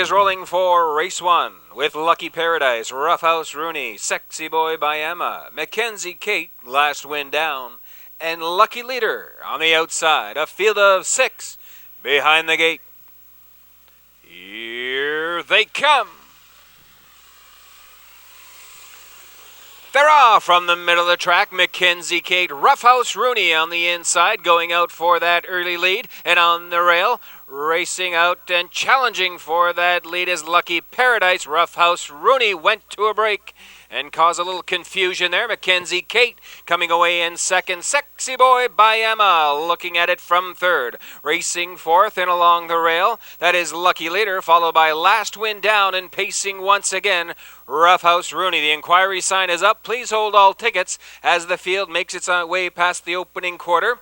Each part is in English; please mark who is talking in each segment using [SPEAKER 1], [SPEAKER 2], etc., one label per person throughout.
[SPEAKER 1] is rolling for race 1 with Lucky Paradise, Roughhouse Rooney, Sexy Boy by Emma, Mackenzie Kate, Last Wind Down, and Lucky Leader on the outside. A field of 6 behind the gate. Here they come. They're off from the middle of the track. Mackenzie Kate, Roughhouse Rooney on the inside, going out for that early lead. And on the rail, racing out and challenging for that lead is Lucky Paradise. Roughhouse Rooney went to a break and caused a little confusion there. Mackenzie Kate coming away in second. Sexy Boy by Emma looking at it from third. Racing fourth and along the rail, that is Lucky Leader, followed by Last Wind Down, and pacing once again, Roughhouse Rooney. The inquiry sign is up. Please hold all tickets as the field makes its way past the opening quarter.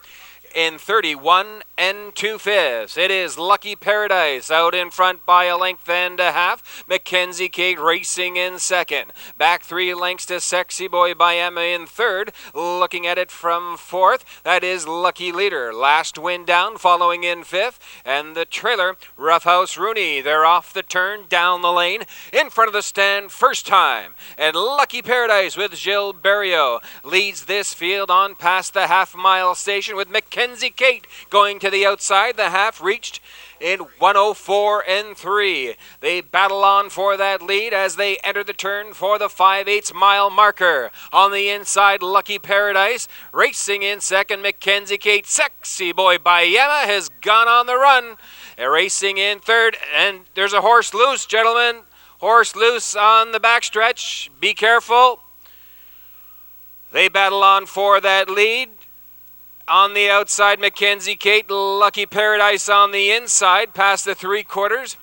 [SPEAKER 1] In 31 2/5, it is Lucky Paradise out in front by a length and a half. Mackenzie Kate racing in second. Back 3 lengths to Sexy Boy by Emma in third. Looking at it from fourth, that is Lucky Leader. Last Wind Down following in fifth. And the trailer, Roughhouse Rooney. They're off the turn, down the lane, in front of the stand first time. And Lucky Paradise with Gilles Barrio leads this field on past the half-mile station with Mackenzie Kate going to the outside. The half reached in 1:04 3. They battle on for that lead as they enter the turn for the 5/8 mile marker. On the inside, Lucky Paradise racing in second. Mackenzie Kate, Sexy Boy by Emma has gone on the run. Racing in third, and there's a horse loose, gentlemen. Horse loose on the backstretch. Be careful. They battle on for that lead. On the outside, Mackenzie Kate, Lucky Paradise on the inside, past the 3/4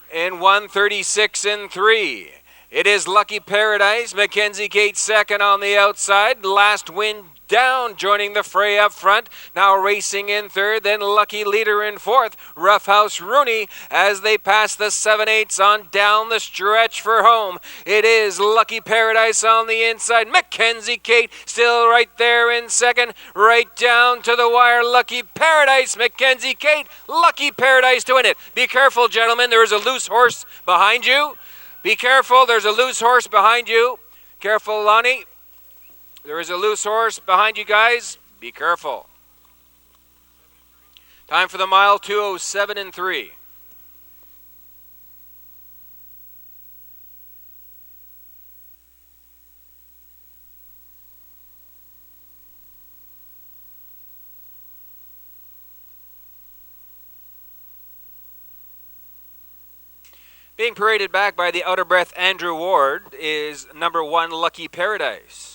[SPEAKER 1] in 1:36 3. It is Lucky Paradise, Mackenzie Kate second on the outside, Last Wind Down joining the fray up front, now racing in third, then Lucky Leader in fourth, Roughhouse Rooney as they pass the 7/8 on down the stretch for home. It is Lucky Paradise on the inside, Mackenzie Kate still right there in second, right down to the wire, Lucky Paradise, Mackenzie Kate, Lucky Paradise to win it. Be careful, gentlemen, there is a loose horse behind you. Be careful, there's a loose horse behind you. Careful, Lonnie. There is a loose horse behind you guys. Be careful. Time for the mile, 2:07 3. Being paraded back by the outer breath Andrew Ward is number 1 Lucky Paradise.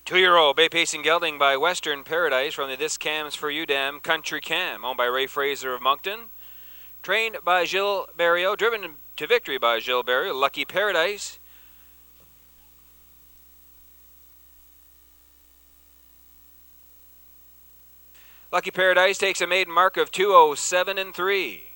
[SPEAKER 1] 2-year-old Bay Pacing Gelding by Western Paradise from the This Cam's For You Dam Country Cam, owned by Ray Fraser of Moncton. Trained by Gilles Barrio, driven to victory by Gilles Barrio, Lucky Paradise. Lucky Paradise takes a maiden mark of 2:07 3.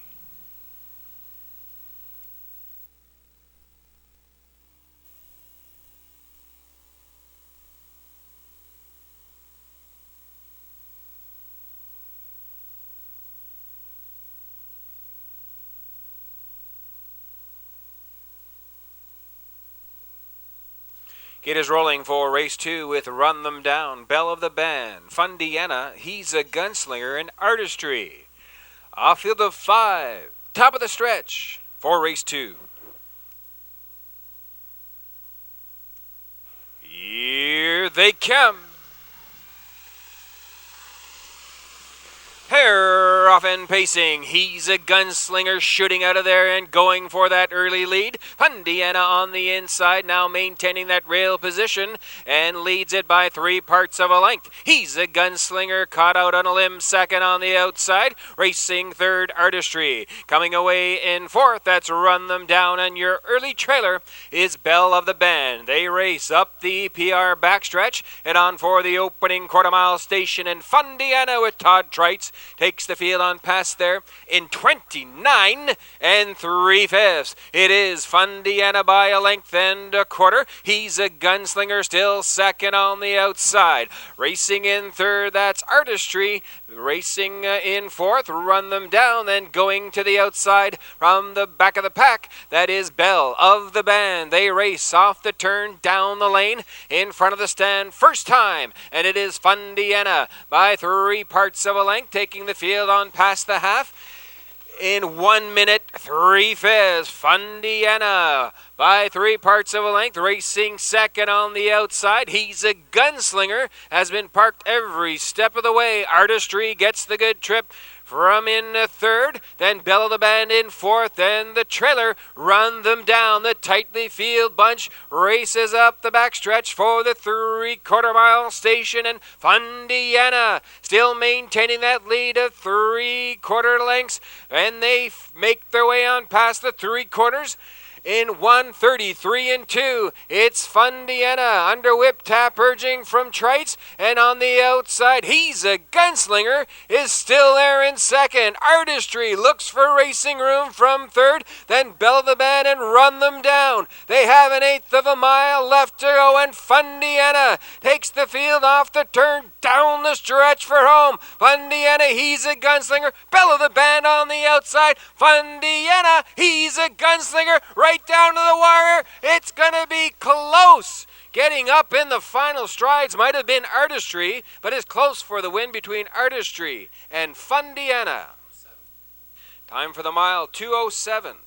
[SPEAKER 1] It is rolling for race 2 with Run Them Down, Belle of the Band, Fundiana, He's a Gunslinger, and Artistry. Off field of 5, top of the stretch for race 2. Here they come. They're off and pacing. He's a Gunslinger shooting out of there and going for that early lead. Fundiana on the inside, now maintaining that rail position and leads it by 3 parts of a length. He's a Gunslinger caught out on a limb second on the outside. Racing third, Artistry. Coming away in fourth, that's Run Them Down, and your early trailer is Belle of the Band. They race up the PR backstretch and on for the opening quarter-mile station, and Fundiana with Todd Trites takes the field on on past there in 29 3/5. It is Fundiana by a length and a quarter. He's a gunslinger, still second on the outside. Racing in third, that's Artistry. Racing in fourth, Run Them Down. Then going to the outside from the back of the pack, that is Belle of the Band. They race off the turn down the lane in front of the stand first time, and it is Fundiana by 3 parts of a length, taking the field on past the half. In 1 minute 3/5, Fundiana by 3 parts of a length, racing second on the outside. He's a gunslinger, has been parked every step of the way. Artistry gets the good trip from in third, then Belle of the Band in fourth, and the trailer Run Them Down. The tightly field bunch races up the backstretch for the 3/4 mile station, and Fundiana still maintaining that lead of 3/4 lengths, and they make their way on past the 3/4 in 1:33 2. It's Fundiana under whip tap urging from Trites, and on the outside He's a Gunslinger is still there in second. Artistry looks for racing room from third, then Belle of the Band and Run Them Down. They have an 1/8 of a mile left to go, and Fundiana takes the field off the turn down the stretch for home. Fundiana, He's a Gunslinger, Belle of the Band on the outside. Fundiana, He's a Gunslinger, right down to the wire. It's gonna be close. Getting up in the final strides might have been Artistry, but it's close for the win between Artistry and Fundiana. Time for the mile, 2:07.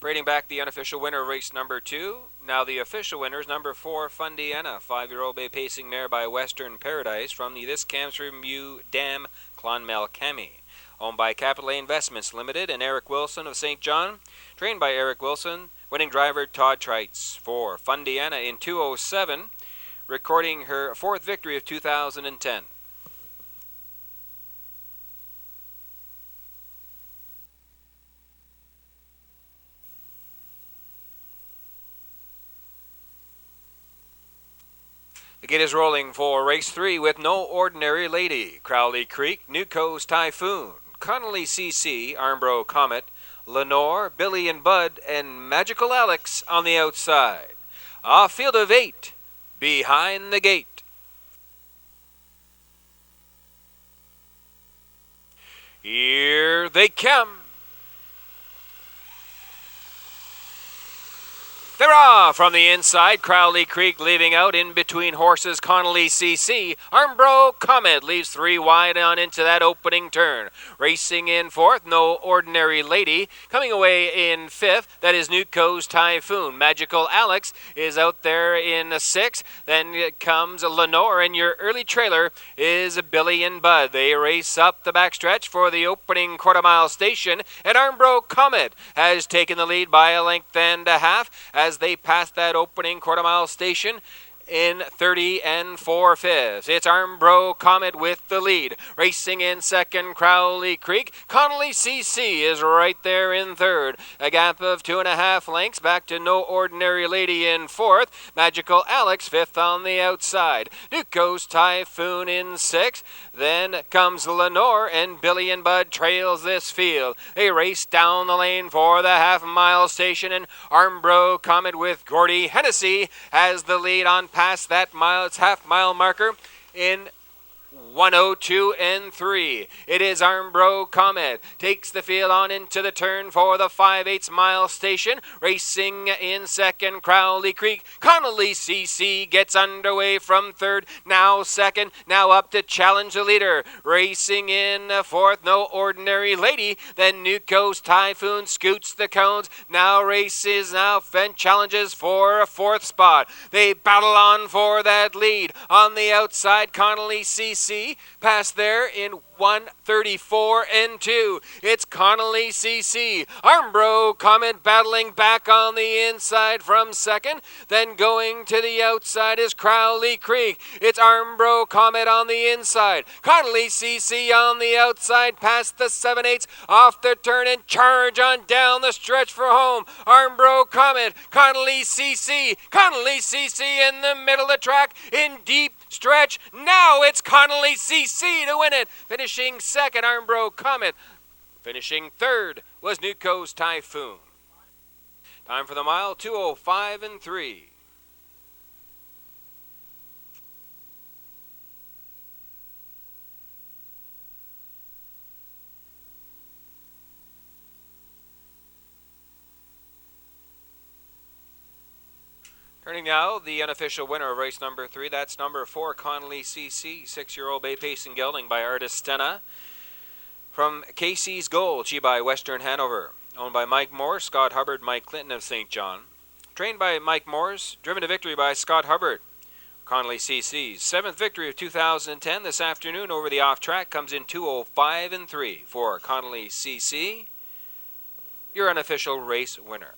[SPEAKER 1] Rating back the unofficial winner, race number 2. Now the official winner is number 4, Fundiana, 5-year-old bay pacing mare by Western Paradise from the This Camster Mew Dam Clonmel Cami. Owned by Capital A Investments Limited and Eric Wilson of St. John. Trained by Eric Wilson. Winning driver Todd Trites for Fundiana in 2:07. Recording her 4th victory of 2010. The gate is rolling for race 3 with No Ordinary Lady, Crowley Creek, Newco's Typhoon, Connolly CC, Armbro Comet, Lenore, Billy and Bud, and Magical Alex on the outside. A field of 8 behind the gate. Here they come. Hurrah! From the inside, Crowley Creek leaving out in between horses, Connolly CC. Armbro Comet leaves 3 wide on into that opening turn. Racing in 4th, No Ordinary Lady. Coming away in 5th, that is Newco's Typhoon. Magical Alex is out there in 6th. Then comes Lenore, and your early trailer is Billy and Bud. They race up the backstretch for the opening quarter-mile station, and Armbro Comet has taken the lead by a length and a half as they pass that opening quarter-mile station in 30 4/5. It's Armbro Comet with the lead. Racing in 2nd, Crowley Creek. Connolly CC is right there in 3rd. A gap of 2.5 lengths back to No Ordinary Lady in 4th. Magical Alex 5th on the outside. Newco's Typhoon in 6th. Then comes Lenore, and Billy and Bud trails this field. They race down the lane for the half-mile station, and Armbro Comet with Gordy Hennessy has the lead on past that half-mile marker in 1:02 3. It is Armbro Comet. Takes the field on into the turn for the 5/8 mile station. Racing in 2nd, Crowley Creek. Connolly CC gets underway from 3rd. Now 2nd. Now up to challenge the leader. Racing in 4th, No Ordinary Lady. Then Newco's Typhoon scoots the cones. Now races and challenges for a 4th spot. They battle on for that lead. On the outside, Connolly CC CC, passed there in 1:34 and 2. It's Connolly CC. Armbro Comet battling back on the inside from second. Then going to the outside is Crowley Creek. It's Armbro Comet on the inside. Connolly CC on the outside, past the 7/8 off the turn and charge on down the stretch for home. Armbro Comet, Connolly CC in the middle of the track in deep stretch. Now it's Connolly CC to win it. Finishing second, Armbro Comet. Finishing third was Newco's Typhoon. Time for the mile, 2:05 and 3. Turning now, the unofficial winner of race number 3. That's number 4, Connolly CC, 6-year-old bay pacing gelding by Artistena. From Casey's Gold, she by Western Hanover. Owned by Mike Morse, Scott Hubbard, Mike Clinton of St. John. Trained by Mike Morse, driven to victory by Scott Hubbard. Connolly CC's 7th victory of 2010 this afternoon over the off-track comes in 2:05 and 3 for Connolly CC, your unofficial race winner.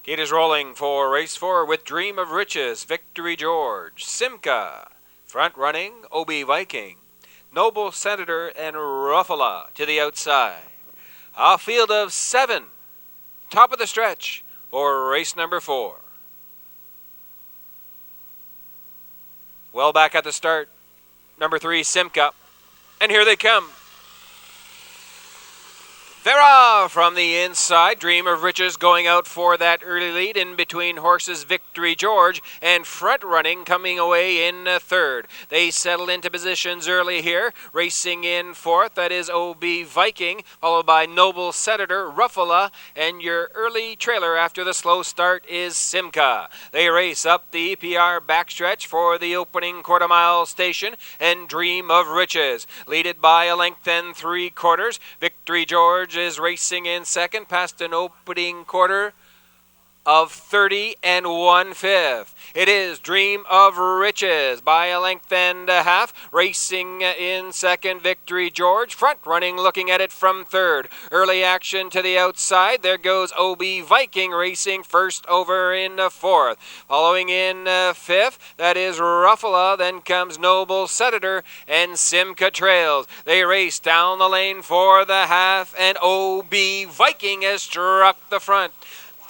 [SPEAKER 1] Gate is rolling for race 4 with Dream of Riches, Victory George, Simca, front running, OB Viking, Noble Senator, and Ruffala to the outside. A field of 7, top of the stretch for race number 4. Well back at the start, number 3, Simca, and here they come. Vera from the inside, Dream of Riches going out for that early lead in between horses Victory George and front running coming away in third. They settled into positions early here, racing in fourth, that is OB Viking, followed by Noble Senator, Ruffala, and your early trailer after the slow start is Simca. They race up the EPR backstretch for the opening quarter-mile station, and Dream of Riches, leaded by a length and 3/4. Victory George is racing in second past an opening quarter of 30 and 1/5. It is Dream of Riches by a length and a half. Racing in second, Victory George. Front running, looking at it from third. Early action to the outside. There goes OB Viking racing first over in fourth. Following in fifth, that is Ruffala. Then comes Noble Senator and Simca trails. They race down the lane for the half, and OB Viking has struck the front.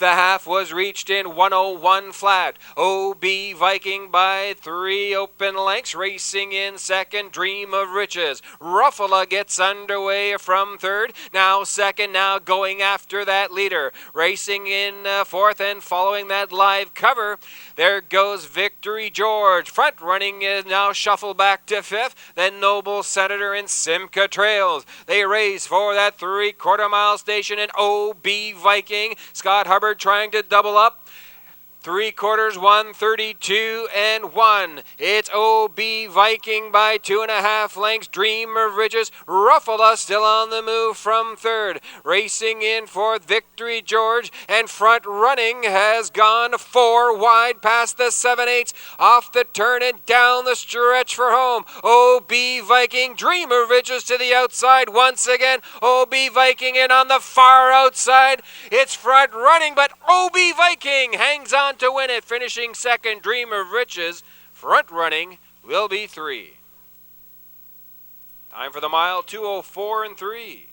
[SPEAKER 1] The half was reached in 1:01 flat. OB Viking by 3 open lengths. Racing in second, Dream of Riches. Ruffala gets underway from third. Now second, now going after that leader. Racing in fourth and following that live cover. There goes Victory George. Front running is now shuffled back to fifth. Then Noble Senator and Simca trails. They race for that 3/4 mile station, and OB Viking. Scott Hubbard trying to double up. 3/4, 1:32 and 1. It's OB Viking by 2.5 lengths. Dream of Riches. Ruffala still on the move from third. Racing in fourth, Victory George. And front running has gone 4 wide past the 7/8 off the turn and down the stretch for home. OB Viking. Dream of Riches to the outside once again. OB Viking in on the far outside. It's front running, but OB Viking hangs on to win it, finishing second. Dream of Riches. Front running will be 3. Time for the mile, 2:04 and 3.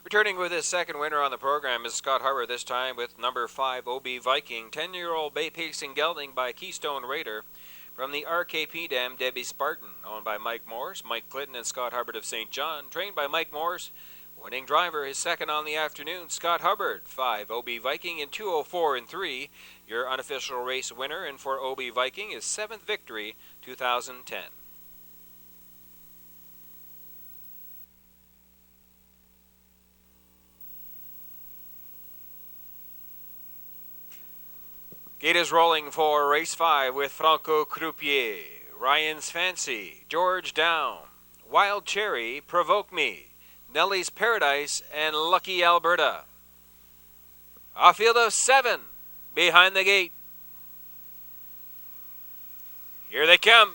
[SPEAKER 1] Returning with his second winner on the program is Scott Hubbard, this time with number 5, OB Viking, 10-year-old bay pacing gelding by Keystone Raider from the RKP dam, Debbie Spartan, owned by Mike Morse, Mike Clinton, and Scott Hubbard of St. John, trained by Mike Morse, Winning driver is second on the afternoon, Scott Hubbard, 5 OB Viking in 2:04 and 3. Your unofficial race winner, and for OB Viking is 7th victory 2010. Gate is rolling for race 5 with Franco Croupier, Ryan's Fancy, George Down, Wild Cherry, Provoke Me, Nellie's Paradise, and Lucky Alberta. A field of 7 behind the gate. Here they come.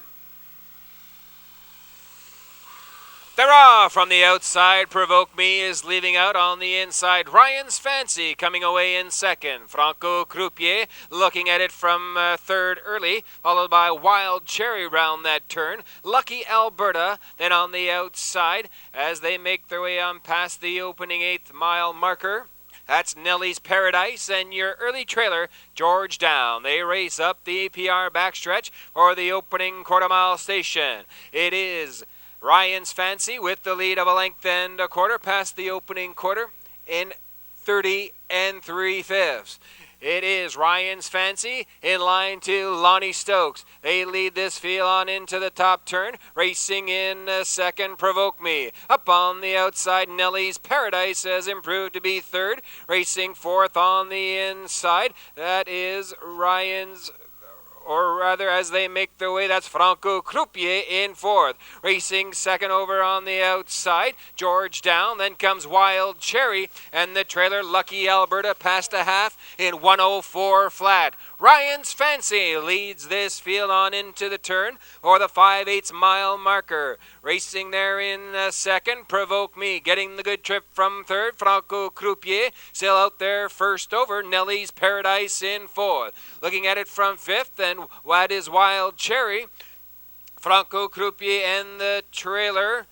[SPEAKER 1] They're off from the outside. Provoke Me is leaving out on the inside. Ryan's Fancy coming away in second. Franco Croupier looking at it from third early, followed by Wild Cherry round that turn. Lucky Alberta then on the outside as they make their way on past the opening 8th mile marker. That's Nellie's Paradise and your early trailer, George Down. They race up the APR backstretch for the opening quarter-mile station. It is Ryan's Fancy with the lead of a length and a quarter past the opening quarter in 30 3/5. It is Ryan's Fancy in line to Lonnie Stokes. They lead this field on into the top turn. Racing in second, Provoke Me. Up on the outside, Nellie's Paradise has improved to be third. Racing fourth on the inside, that is Ryan's, or rather as they make their way, that's Franco Croupier in fourth. Racing second over on the outside, George Down, then comes Wild Cherry, and the trailer Lucky Alberta past a half in 1:04 flat. Ryan's Fancy leads this field on into the turn or the 5/8 mile marker. Racing there in second, Provoke Me, getting the good trip from third. Franco Croupier still out there first over. Nellie's Paradise in fourth. Looking at it from fifth, and what is Wild Cherry? Franco Croupier and the trailer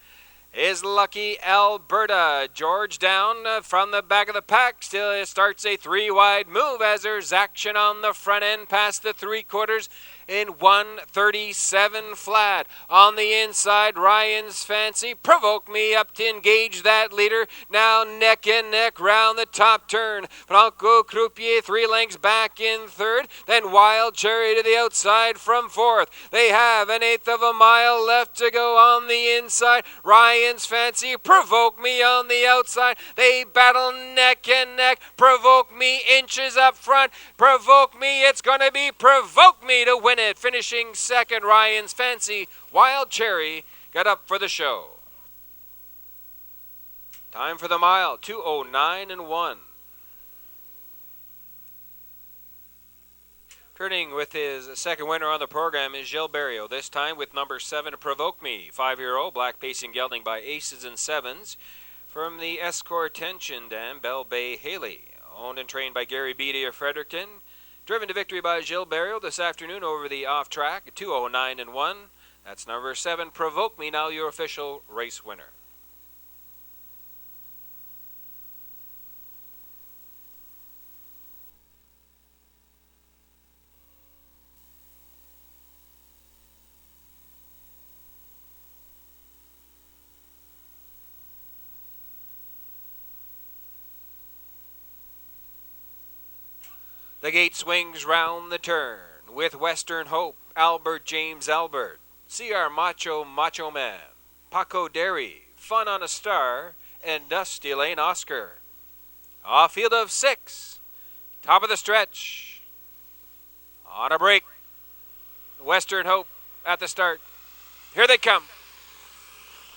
[SPEAKER 1] is Lucky Alberta. George Down from the back of the pack still starts a 3-wide move as there's action on the front end past the 3/4 in 1:37 flat. On the inside, Ryan's Fancy, Provoke Me up to engage that leader. Now neck and neck round the top turn. Franco Croupier 3 lengths back in third. Then Wild Cherry to the outside from fourth. They have an 1/8 of a mile left to go on the inside. Ryan's Fancy, Provoke Me on the outside. They battle neck and neck. Provoke Me inches up front. Provoke Me, it's going to be Provoke Me to win it. Finishing second, Ryan's Fancy. Wild Cherry got up for the show. Time for the mile, 2:09 and 1. Turning with his second winner on the program is Gilles Barrio, this time with number 7, Provoke Me. 5-year-old, black pacing gelding by aces and sevens from the Escort Tension Dam, Bell Bay Haley. Owned and trained by Gary Beatty of Fredericton. Driven to victory by Gilles Barrio this afternoon over the off-track, 2:09 and 1. That's number 7, Provoke Me, now your official race winner. The gate swings round the turn with Western Hope, Albert James Albert, CR Macho Man, Paco Derry, Fun on a Star, and Dusty Lane Oscar. A field of 6, top of the stretch. On a break, Western Hope at the start. Here they come.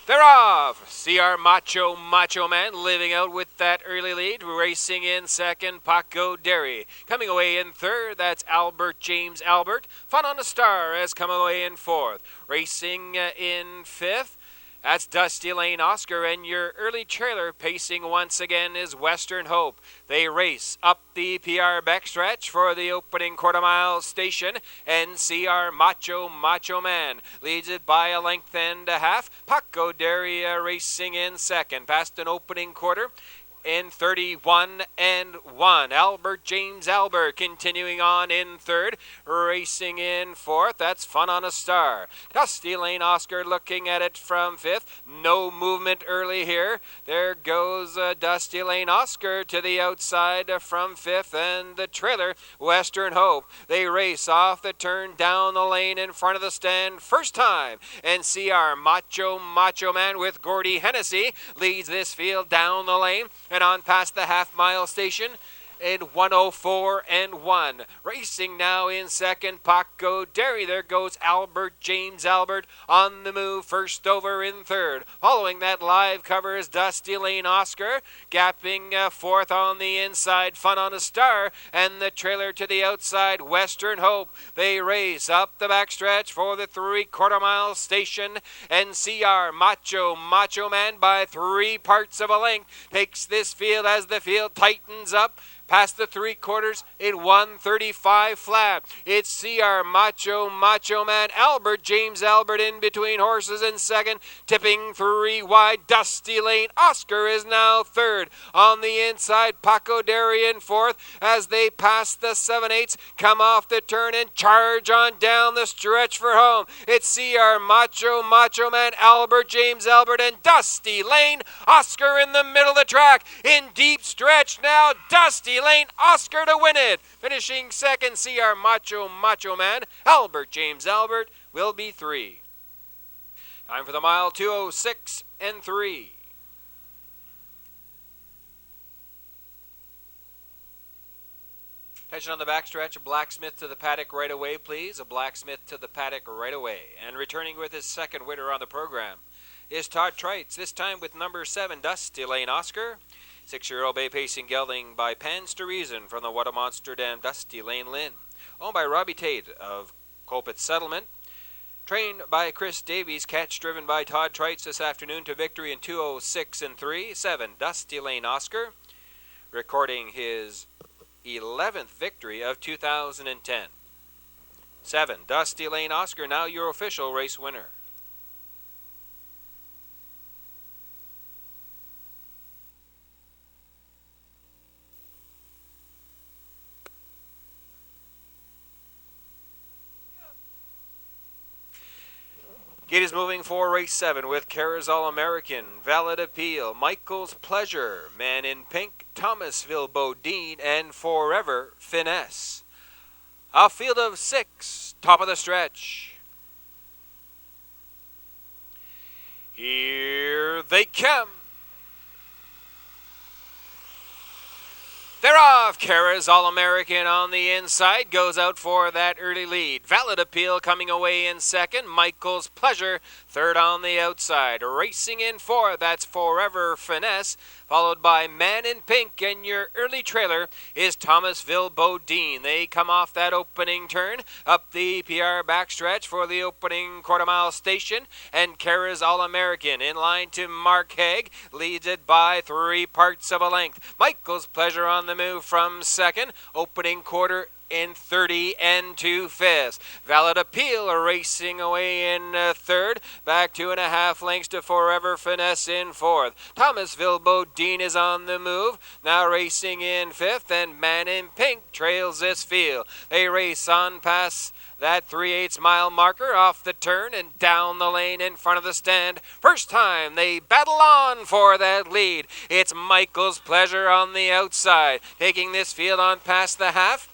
[SPEAKER 1] They're off. CR Macho Man living out with that early lead. Racing in second, Paco Derry. Coming away in third, that's Albert James Albert. Fun on a Star has come away in fourth. Racing in fifth, that's Dusty Lane Oscar, and your early trailer pacing once again is Western Hope. They race up the PR backstretch for the opening quarter-mile station. NCR Macho Man leads it by a length and a half. Paco Derry racing in second past an opening quarter in 31 and 1. Albert James Albert continuing on in third, racing in fourth. That's Fun on a Star. Dusty Lane Oscar looking at it from fifth. No movement early here. There goes Dusty Lane Oscar to the outside from fifth, and the trailer Western Hope. They race off the turn down the lane in front of the stand first time. NCR Macho Man with Gordy Hennessy leads this field down the lane and on past the half-mile station in 104 and 1. Racing now in second, Paco Derry. There goes Albert James Albert on the move, first over in third. Following that live cover is Dusty Lane Oscar, gapping fourth on the inside, Fun on a Star, and the trailer to the outside, Western Hope. They race up the backstretch for the 3/4 mile station. NCR Macho Man by 3 parts of a length takes this field as the field tightens up. Past the 3/4 in 135 flat. It's CR Macho Man Albert James Albert in between horses in second, tipping 3 wide. Dusty Lane Oscar is now third. On the inside, Paco Derry in fourth as they pass the 7/8, come off the turn and charge on down the stretch for home. It's CR Macho Man Albert James Albert and Dusty Lane Oscar in the middle of the track. In deep stretch now, Dusty Lane Oscar to win it. Finishing second, CR Macho Man Albert James Albert will be 3. Time for the mile, 2:06 and 3. Attention on the backstretch, a blacksmith to the paddock right away, please. A blacksmith to the paddock right away. And returning with his second winner on the program is Todd Trites, this time with number 7, Dusty Lane Oscar. 6-year-old Bay Pacing gelding by Pans to Reason from the What a Monster Dam Dusty Lane Lynn. Owned by Robbie Tate of Colpit Settlement. Trained by Chris Davies, catch driven by Todd Trites this afternoon to victory in 2:06 and 3. 7, Dusty Lane Oscar, recording his 11th victory of 2010. 7, Dusty Lane Oscar, now your official race winner. Gate is moving for race 7 with Kara's All-American, Valid Appeal, Michael's Pleasure, Man in Pink, Thomasville Bodine, and Forever Finesse. A field of 6, top of the stretch. Here they come. They're off. Kara's All-American on the inside goes out for that early lead. Valid Appeal coming away in second. Michael's Pleasure third on the outside. Racing in 4, that's Forever Finesse, followed by Man in Pink, and your early trailer is Thomasville Bodine. They come off that opening turn, up the PR backstretch for the opening 1/4 mile station, and Kara's All-American in line to Mark Haig, leads it by 3 parts of a length. Michael's Pleasure on the move from second, opening quarter in 30 2/5. Valid Appeal racing away in third, back 2.5 lengths to Forever Finesse in fourth. Thomasville Bodine is on the move, now racing in fifth, and Man in Pink trails this field. They race on past that 3/8 mile marker off the turn and down the lane in front of the stand. First time they battle on for that lead. It's Michael's Pleasure on the outside, taking this field on past the half.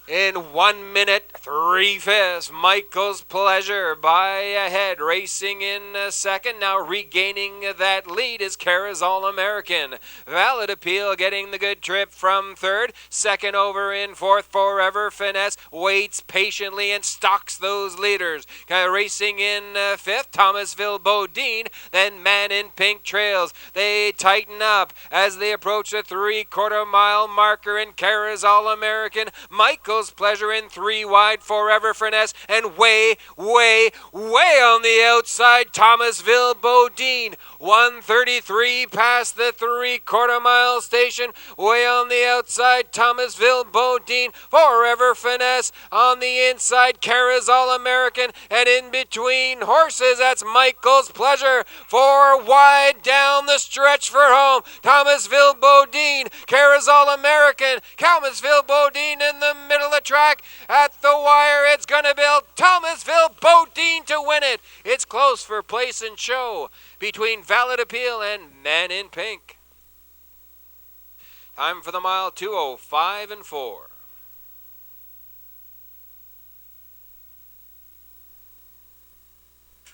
[SPEAKER 1] In 1 minute, 3/5, Michael's Pleasure by ahead, racing in second. Now regaining that lead is Kara's All-American. Valid Appeal getting the good trip from third. Second over in fourth, Forever Finesse waits patiently and stalks those leaders. Racing in fifth, Thomasville Bodine. Then Man in Pink trails. They tighten up as they approach the 3/4 mile marker, and Kara's All-American. Michael Michael's Pleasure in 3 wide, Forever Finesse, and way on the outside, Thomasville Bodine. 133 past the 3/4 mile station, way on the outside, Thomasville Bodine. Forever Finesse on the inside, Kara's All-American, and in between horses, that's Michael's Pleasure. 4 wide down the stretch for home, Thomasville Bodine, Kara's All-American, Thomasville Bodine in the middle of the track. At the wire, it's gonna be Thomasville Bodine to win it. It's close for place and show between Valid Appeal and Man in Pink. Time for the mile, 2:05 and 4.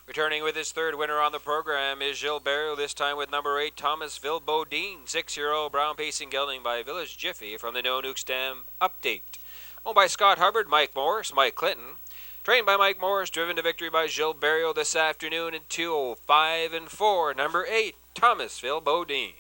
[SPEAKER 1] Returning with his third winner on the program is Gilbert, this time with number 8, Thomasville Bodine. 6-year-old brown pacing gelding by Village Jiffy from the No Nuke Stam Update. Owned by Scott Hubbard, Mike Morris, Mike Clinton. Trained by Mike Morris, driven to victory by Gilbert this afternoon in 2:05 and 4. Number 8, Thomasville Bodine.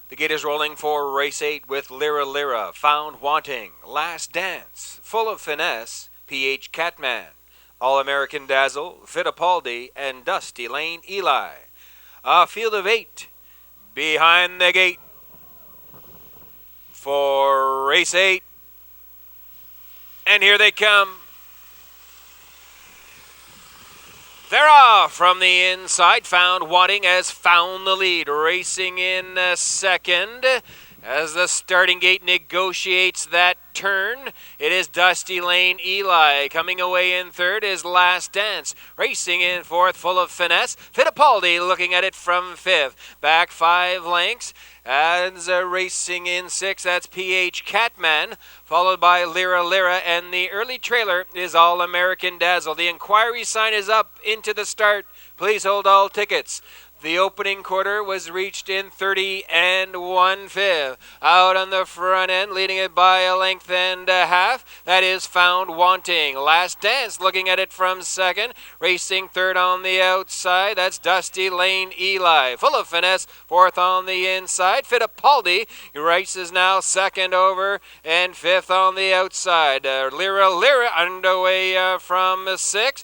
[SPEAKER 1] The gate is rolling for race 8 with Lyra, Found Wanting, Last Dance, Full of Finesse, PH Catman, All-American Dazzle, Fittipaldi, and Dusty Lane Eli. A field of 8 behind the gate for race 8. And here they come. They're off from the inside. Found Wanting has found the lead. Racing in second as the starting gate negotiates that turn. It is Dusty Lane Eli. Coming away in third is Last Dance. Racing in fourth, Full of Finesse. Fittipaldi looking at it from fifth. Back 5 lengths. As racing in 6, that's PH Catman, followed by Lyra, and the early trailer is All-American Dazzle. The inquiry sign is up into the start. Please hold all tickets. The opening quarter was reached in 30 1/5. Out on the front end, leading it by a length and a half. That is Found Wanting. Last Dance looking at it from second. Racing third on the outside. That's Dusty Lane Eli. Full of Finesse, fourth on the inside. Fittipaldi races now second over and fifth on the outside. Lyra underway from 6.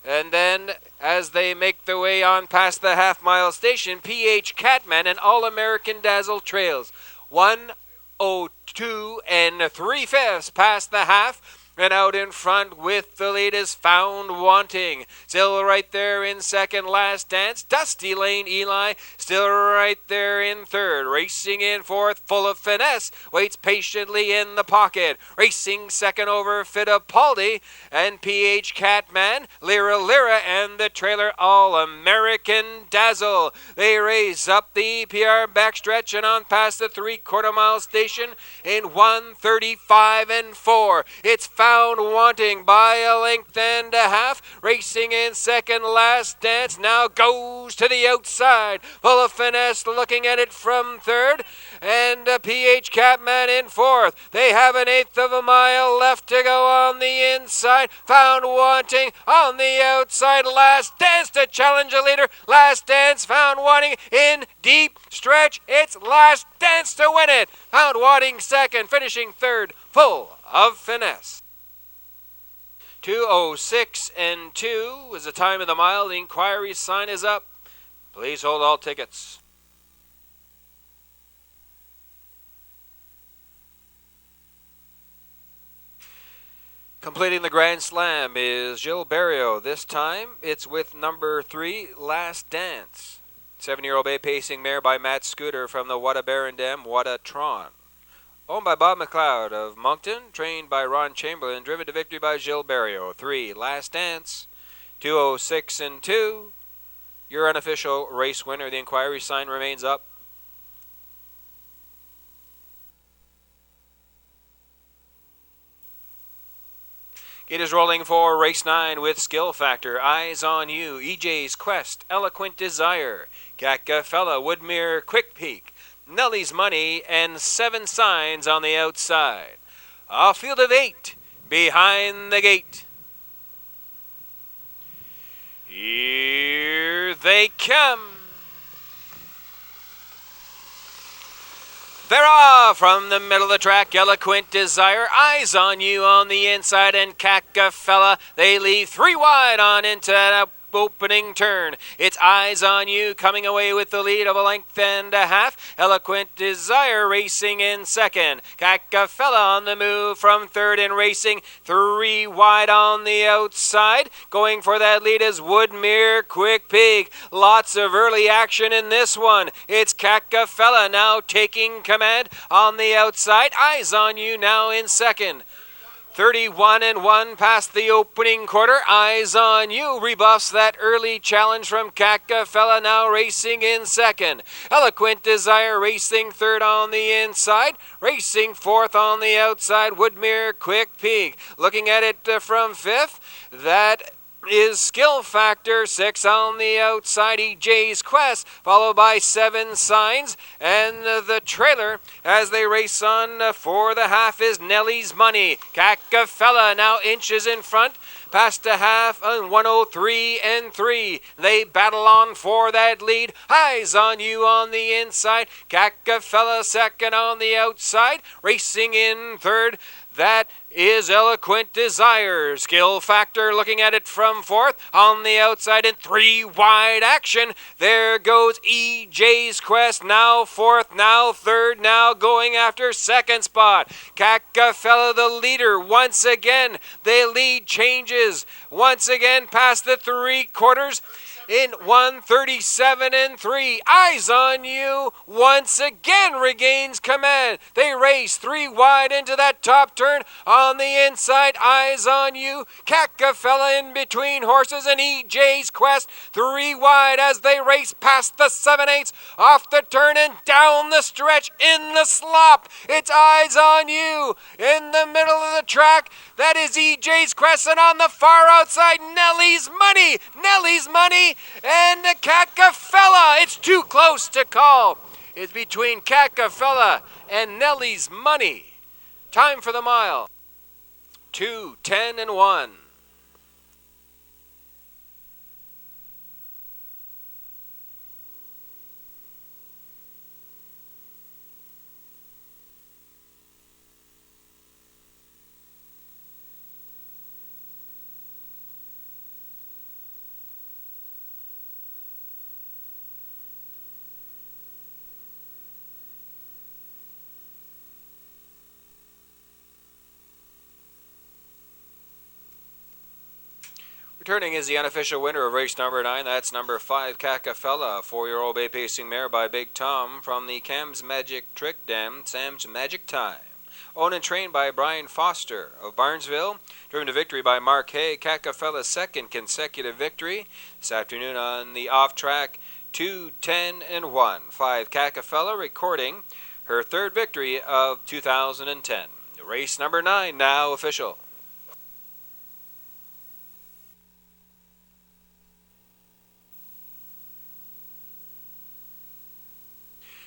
[SPEAKER 1] And then, as they make their way on past the half-mile station, PH Catman and All-American Dazzle trails. 1:02 3/5 past the half. And out in front with the lead is Found Wanting. Still right there in second, Last Dance. Dusty Lane Eli still right there in third. Racing in fourth, Full of Finesse waits patiently in the pocket. Racing second over Fittipaldi and PH Catman, Lyra, and the trailer All-American Dazzle. They raise up the EPR backstretch and on past the 3/4 mile station in 1:35 and 4. It's Found Wanting by a length and a half. Racing in second, Last Dance now goes to the outside. Full of Finesse looking at it from third. And PH Catman in fourth. They have an 1/8 of a mile left to go on the inside. Found Wanting on the outside. Last Dance to challenge a leader. Last Dance, Found Wanting in deep stretch. It's Last Dance to win it. Found Wanting second, finishing third. Full of Finesse. 2:06 and 2 is the time of the mile. The inquiry sign is up. Please hold all tickets. Completing the Grand Slam is Gilbert. This time it's with number 3, Last Dance. 7-year-old bay pacing mare by Matt Scooter from the Wada Barendam Wada Tron. Owned by Bob McLeod of Moncton, trained by Ron Chamberlain, driven to victory by Gilbert. 3, Last Dance. 2:06 and 2. Your unofficial race winner. The inquiry sign remains up. It is rolling for race 9 with Skill Factor, Eyes on You, EJ's Quest, Eloquent Desire, Kakafella, Woodmere, Quick Peak, Nellie's Money, and 7 Signs on the outside. A field of 8 behind the gate. Here they come. They're off from the middle of the track. Eloquent Desire, Eyes on You on the inside, and Cacafella, they leave 3 wide on into that opening turn. It's Eyes on You coming away with the lead of a length and a half. Eloquent Desire racing in second. Cacafella on the move from third and racing 3 wide on the outside. Going for that lead is Woodmere Quick Pig. Lots of early action in this one. It's Cacafella now taking command on the outside. Eyes on You now in second. 31 and 1 past the opening quarter. Eyes on You rebuffs that early challenge from Cacafella, now racing in second. Eloquent Desire racing third on the inside. Racing fourth on the outside, Woodmere Quick Pig. Looking at it from fifth, that is Skill Factor, 6 on the outside, EJ's Quest, followed by 7 Signs, and the trailer as they race on for the half is Nelly's Money. Cacafella now inches in front, past a half on 103 and 3. They battle on for that lead. Eyes on You on the inside. Cacafella second on the outside. Racing in third, that is Eloquent Desire. Skill Factor looking at it from fourth. On the outside in 3 wide action. There goes EJ's Quest. Now fourth, now third, now going after second spot. Cacafella the leader once again. The lead changes once again past the 3/4 in 137 and 3. Eyes on You once again regains command. They race 3 wide into that top turn. On the inside, Eyes on You. Cacafella in between horses and EJ's Quest. 3 wide as they race past the 7/8 off the turn and down the stretch in the slop. It's Eyes on You in the middle of the track. That is EJ's Quest, and on the far outside, Nelly's Money. Nelly's Money and Cacafella. It's too close to call. It's between Cacafella and Nelly's Money. Time for the mile. 2, 10, and 1. Returning is the unofficial winner of race number 9. That's number 5, Cacafella, a 4-year-old bay pacing mare by Big Tom from the Cam's Magic Trick Dam, Sam's Magic Time. Owned and trained by Brian Foster of Barnesville. Driven to victory by Mark Hay. Cacafella's second consecutive victory this afternoon on the off-track 2, 10, and 1. 5, Cacafella recording her third victory of 2010. Race number 9 now official.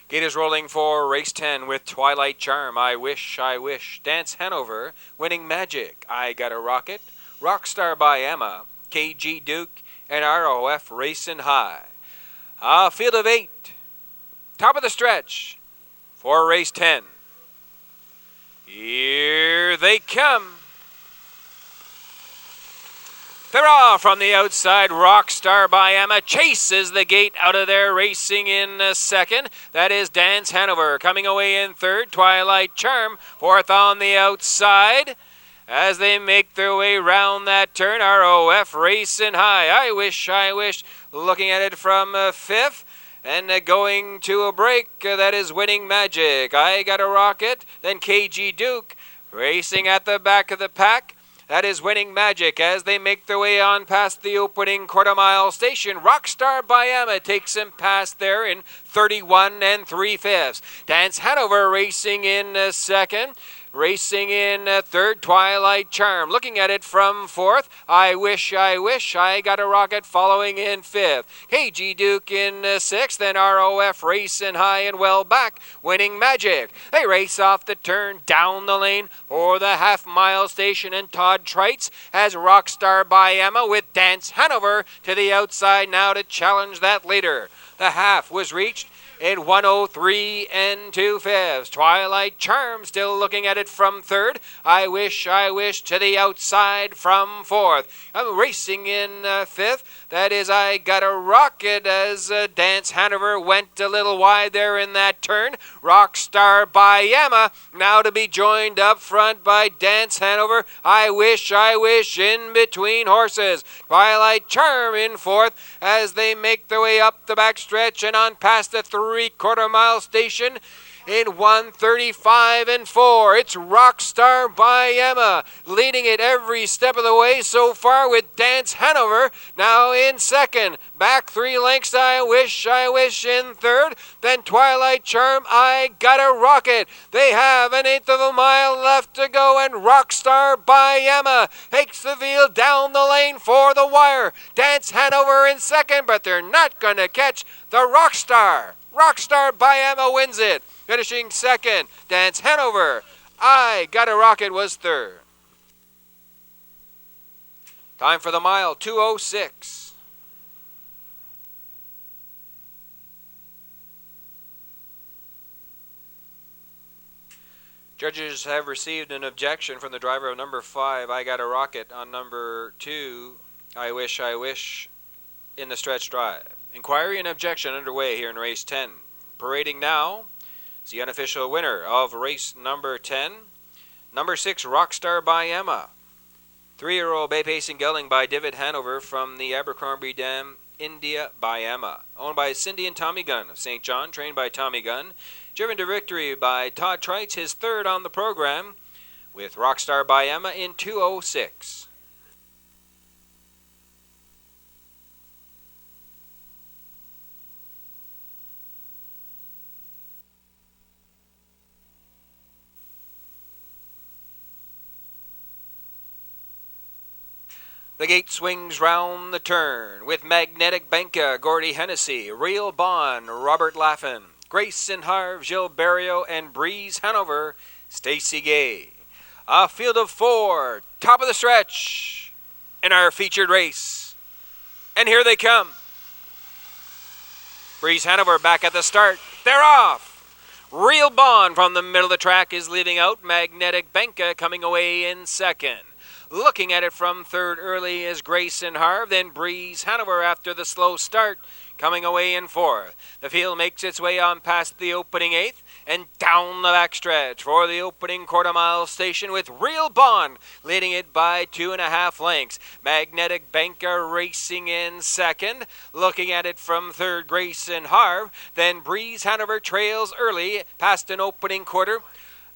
[SPEAKER 1] Gate is rolling for race 10 with Twilight Charm, I Wish, I Wish, Dance Hanover, Winning Magic, I Got a Rocket, Rockstar by Emma, KG Duke, and ROF Racing High. A field of 8, top of the stretch for race 10. Here they come. They're off from the outside. Rockstar by Emma chases the gate out of there, racing in second. That is Dance Hanover coming away in third. Twilight Charm fourth on the outside. As they make their way round that turn, ROF Racing High. I Wish, I Wish, looking at it from fifth. And going to a break, that is Winning Magic. I Got a Rocket. Then KG Duke racing at the back of the pack. That is Winning Magic as they make their way on past the opening quarter-mile station. Rockstar by Emma takes him past there in 31 and 3/5. Dance Hanover racing in second. Racing in third, Twilight Charm. Looking at it from fourth, I Wish, I Got a Rocket following in fifth. KG Duke in sixth, then ROF racing high and well back, winning Magic. They race off the turn down the lane for the half-mile station, and Todd Trites has Rockstar by Emma with Dance Hanover to the outside now to challenge that leader. The half was reached in 103 and 2/5. Twilight Charm still looking at it from third. I Wish to the outside from fourth. I'm racing in fifth. That is I Got a Rocket as Dance Hanover went a little wide there in that turn. Rockstar by Emma now to be joined up front by Dance Hanover. I Wish in between horses. Twilight Charm in fourth as they make their way up the backstretch and on past the 3/4 mile station in 1:35 and 4. It's Rockstar by Emma leading it every step of the way so far with Dance Hanover now in second. Back 3 lengths, I Wish in third. Then Twilight Charm, I Got a Rocket. They have an 1/8 of a mile left to go, and Rockstar by Emma takes the field down the lane for the wire. Dance Hanover in second, but they're not going to catch the Rockstar. Rockstar by Emma wins it. Finishing second, Dance Hanover, I Got a Rocket was third. Time for the mile, 2:06. Judges have received an objection from the driver of number 5, I Got a Rocket, on number 2, I Wish in the stretch drive. Inquiry and objection underway here in race 10. Parading now is the unofficial winner of race number 10, number 6, Rockstar by Emma. 3-year-old bay pacing gelding by David Hanover from the Abercrombie Dam, India by Emma. Owned by Cindy and Tommy Gunn of St. John, trained by Tommy Gunn. Driven to victory by Todd Trites, his third on the program, with Rockstar by Emma in 2:06. The gate swings round the turn with Magnetic Benka, Gordy Hennessy, Real Bond, Robert Laffin, Grace and Harv, Gilles Barrio, and Breeze Hanover, Stacy Gay. A field of 4, top of the stretch in our featured race. And here they come. Breeze Hanover back at the start. They're off. Real Bond from the middle of the track is leaving out. Magnetic Benka coming away in second. Looking at it from third early is Grace and Harv, then Breeze Hanover after the slow start, coming away in fourth. The field makes its way on past the opening 8th and down the backstretch for the opening 1/4 mile station with Real Bond leading it by 2.5 lengths. Magnetic Benka racing in second. Looking at it from third, Grace and Harv, then Breeze Hanover trails early past an opening 1/4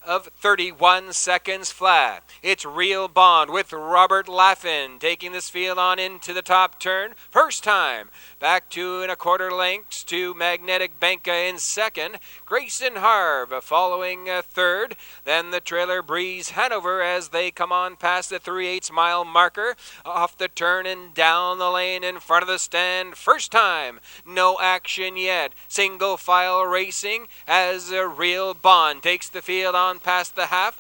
[SPEAKER 1] of 31 seconds flat. It's Real Bond with Robert Laffin taking this field on into the top turn. First time. Back 2.25 lengths to Magnetic Benka in second. Grayson Harv following third. Then the trailer Breeze Hanover as they come on past the 3/8 mile marker. Off the turn and down the lane in front of the stand. First time. No action yet. Single file racing as Real Bond takes the field on past the half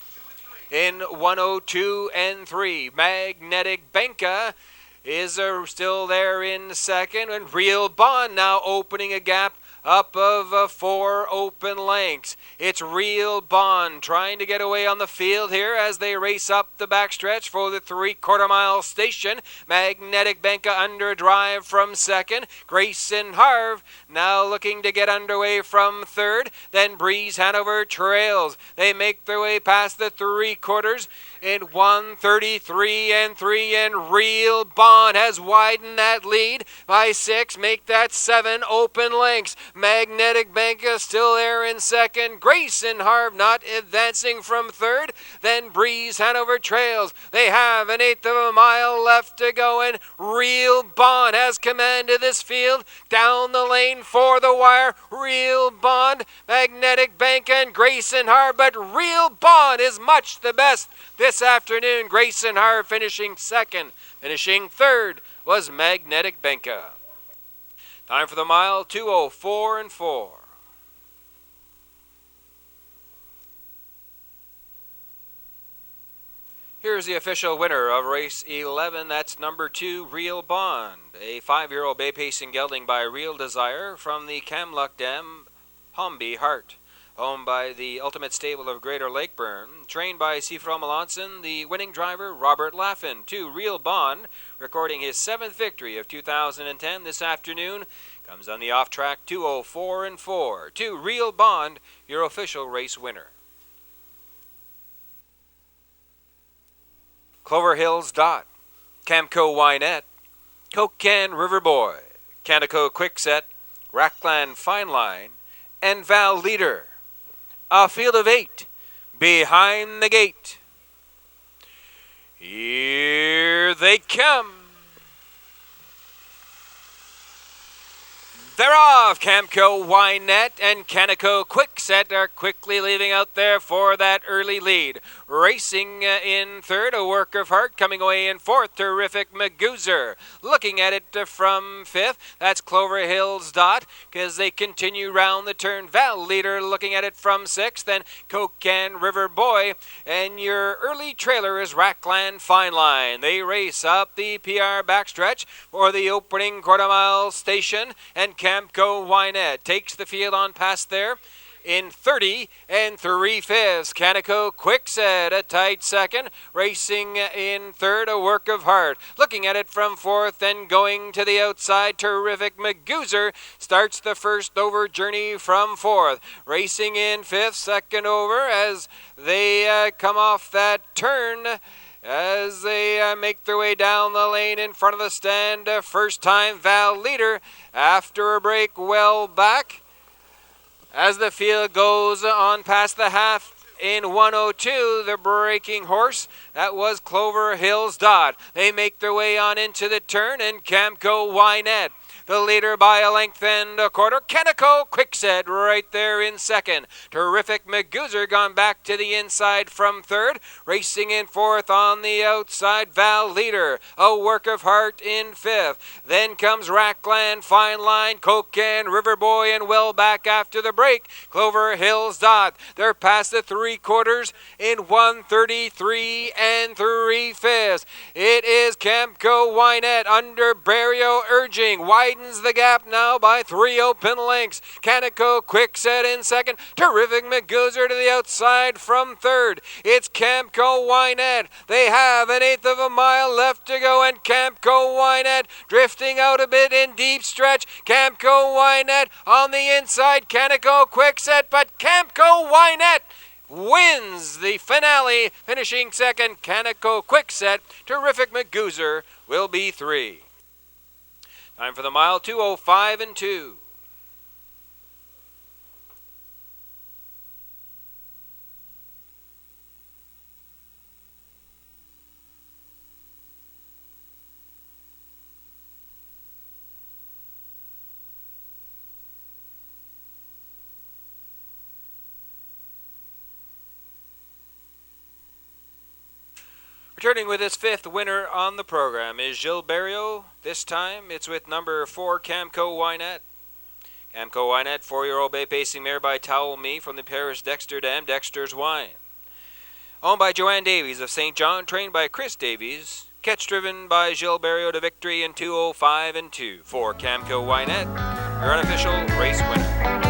[SPEAKER 1] in 1:02 and 3. Magnetic Benka is still there in second, and Real Bond now opening a gap up of 4 open lengths. It's Real Bond trying to get away on the field here as they race up the backstretch for the 3/4 mile station. Magnetic Benka under drive from second. Grayson Harv now looking to get underway from third. Then Breeze Hanover trails. They make their way past the 3/4 in 1:33 and 3, and Real Bond has widened that lead by 6, make that 7 open lengths. Magnetic Banka still there in second. Grayson Harv not advancing from third. Then Breeze Hanover trails. They have an eighth of a mile left to go, and Real Bond has commanded this field down the lane for the wire. Real Bond, Magnetic Banka, and Grayson Harv, but Real Bond is much the best this afternoon. Grayson Harv finishing second. Finishing third was Magnetic Banka. Time for the mile, 2:04 and 4. Here's the official winner of race 11. That's number 2, Real Bond, a 5-year-old bay pacing gelding by Real Desire from the Kamluk Dam, Homby Hart, owned by the Ultimate Stable of Greater Lakeburn, trained by Sifro Melanson, the winning driver Robert Laffin. 2, Real Bond, recording his 7th victory of 2010 this afternoon, comes on the off-track 2:04 and 4. 2, Real Bond, your official race winner. Clover Hills Dot, Camco Wynette, Cocan River Boy, Canico Quickset, Rackland Fine Line, and Val Leader. A field of 8 behind the gate. Here they come. They're off. Camco Wynette and Canico Quickset are quickly leaving out there for that early lead. Racing in third, A Work of Heart. Coming away in fourth, Terrific Magoozer. Looking at it from fifth, that's Clover Hills Dot, because they continue round the turn. Val Leader looking at it from sixth, then Cocan River Boy. And your early trailer is Rackland Fine Line. They race up the PR backstretch for the opening quarter-mile station, and Camco Wynette takes the field on past there in 30 and 3/5. Canico Quickset a tight second, racing in third, A Work of Heart. Looking at it from fourth and going to the outside, Terrific Magoozer starts the first over journey from fourth. Racing in fifth, second over as they come off that turn. As they make their way down the lane in front of the stand, first time Val Leader after a break well back. As the field goes on past the half in 1:02, the breaking horse, that was Clover Hills Dot. They make their way on into the turn, and Camco Wynette, the leader by a length and a quarter. Canico Quickset right there in second. Terrific Magoozer gone back to the inside from third. Racing in fourth on the outside, Val Leader. A Work of Heart in fifth. Then comes Rackland Fine Line, Cocan River Boy, and well back after the break, Clover Hills Dot. They're past the 3/4 in 1:33 and 3/5. It is Camco Wynette under Barrio urging. Widens the gap now by 3 open lengths. Canico Quickset in second. Terrific Magoozer to the outside from third. It's Camco Wynette. They have an eighth of a mile left to go, and Camco Wynette drifting out a bit in deep stretch. Camco Wynette on the inside. Canico Quickset, but Camco Wynette wins the finale, finishing second. Canico Quickset. Terrific Magoozer will be 3. Time for the mile, 2:05 and 2. Returning with his 5th winner on the program is Gilles Barrio. This time it's with number 4, Camco Wynette. Camco Wynette, 4-year-old bay pacing mare by Towel Me from the Paris Dexter Dam, Dexter's Wine. Owned by Joanne Davies of St. John, trained by Chris Davies. Catch driven by Gilles Barrio to victory in 2:05 and 2 for Camco Wynette, your unofficial race winner.